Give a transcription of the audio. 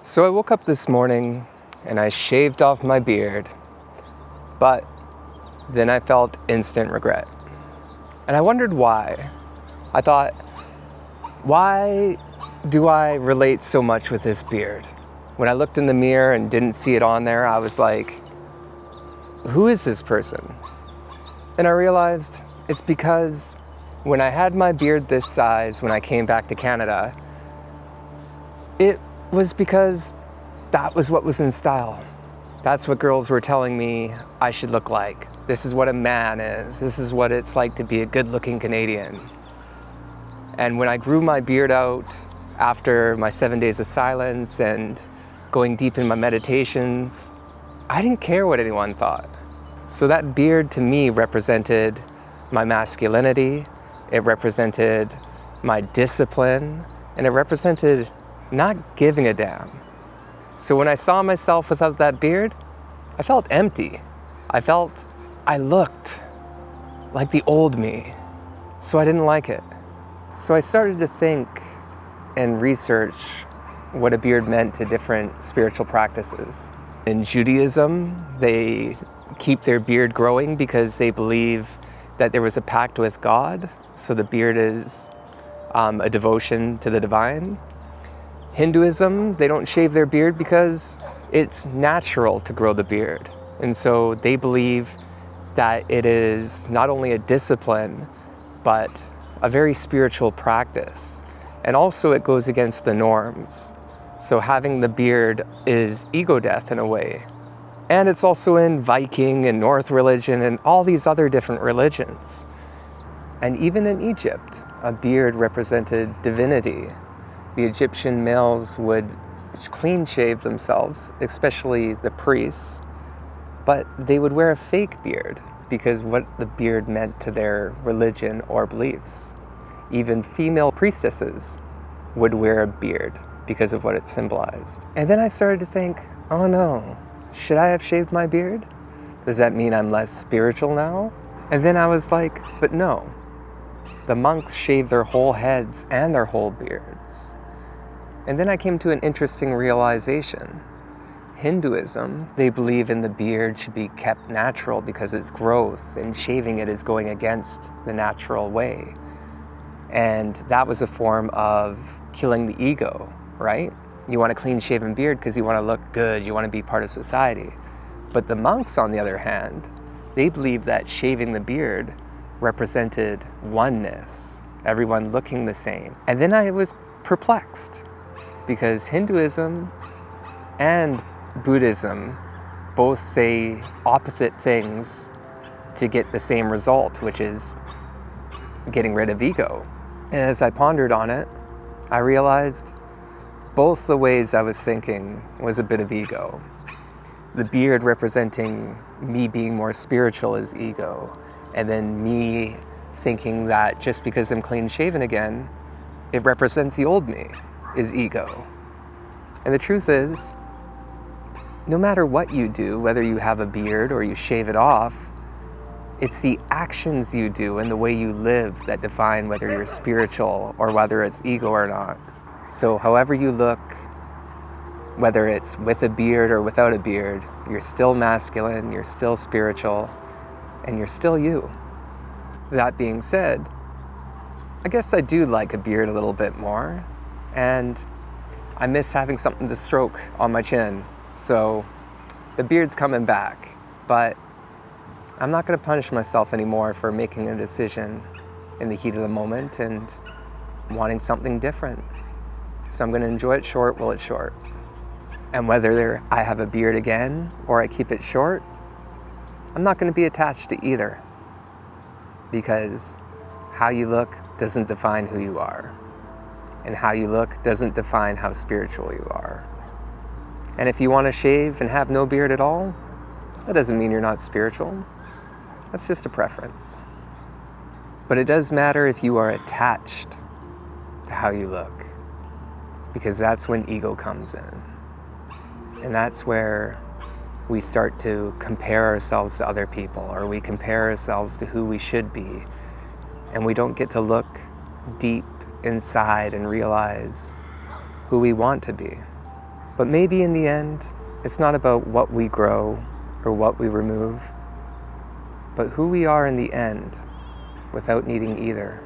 So I woke up this morning and I shaved off my beard, but then I felt instant regret. And I wondered why. I thought, why do I relate so much with this beard? When I looked in the mirror and didn't see it on there, I was like, who is this person? And I realized it's because when I had my beard this size when I came back to Canada, it was because that was what was in style. That's what girls were telling me I should look like. This is what a man is. This is what it's like to be a good-looking Canadian. And when I grew my beard out after my 7 days of silence and going deep in my meditations, I didn't care what anyone thought. So that beard to me represented my masculinity, it represented my discipline, and it represented not giving a damn. So when I saw myself without that beard, I felt empty. I looked like the old me, so I didn't like it. So I started to think and research what a beard meant to different spiritual practices. In Judaism, they keep their beard growing because they believe that there was a pact with God, so the beard is a devotion to the divine. Hinduism, they don't shave their beard because it's natural to grow the beard. And so they believe that it is not only a discipline, but a very spiritual practice. And also it goes against the norms. So having the beard is ego death in a way. And it's also in Viking and North religion and all these other different religions. And even in Egypt, a beard represented divinity. The Egyptian males would clean shave themselves, especially the priests, but they would wear a fake beard because what the beard meant to their religion or beliefs. Even female priestesses would wear a beard because of what it symbolized. And then I started to think, oh no, should I have shaved my beard? Does that mean I'm less spiritual now? And then I was like, but no. The monks shave their whole heads and their whole beards. And then I came to an interesting realization. Hinduism, they believe in the beard should be kept natural because it's growth, and shaving it is going against the natural way. And that was a form of killing the ego, right? You want a clean-shaven beard because you want to look good, you want to be part of society. But the monks, on the other hand, they believed that shaving the beard represented oneness, everyone looking the same. And then I was perplexed because Hinduism and Buddhism both say opposite things to get the same result, which is getting rid of ego. And as I pondered on it, I realized both the ways I was thinking was a bit of ego. The beard representing me being more spiritual is ego, and then me thinking that just because I'm clean shaven again, it represents the old me, is ego. And the truth is, no matter what you do, whether you have a beard or you shave it off, it's the actions you do and the way you live that define whether you're spiritual or whether it's ego or not. So however you look, whether it's with a beard or without a beard, you're still masculine, you're still spiritual, and you're still you. That being said, I guess I do like a beard a little bit more, and I miss having something to stroke on my chin. So the beard's coming back, but I'm not going to punish myself anymore for making a decision in the heat of the moment and wanting something different. So I'm going to enjoy it short while it's short. And whether I have a beard again or I keep it short, I'm not going to be attached to either, because how you look doesn't define who you are, and how you look doesn't define how spiritual you are. And if you want to shave and have no beard at all, that doesn't mean you're not spiritual. That's just a preference. But it does matter if you are attached to how you look, because that's when ego comes in. And that's where we start to compare ourselves to other people, or we compare ourselves to who we should be, and we don't get to look deep inside and realize who we want to be. But maybe in the end, it's not about what we grow or what we remove, but who we are in the end without needing either.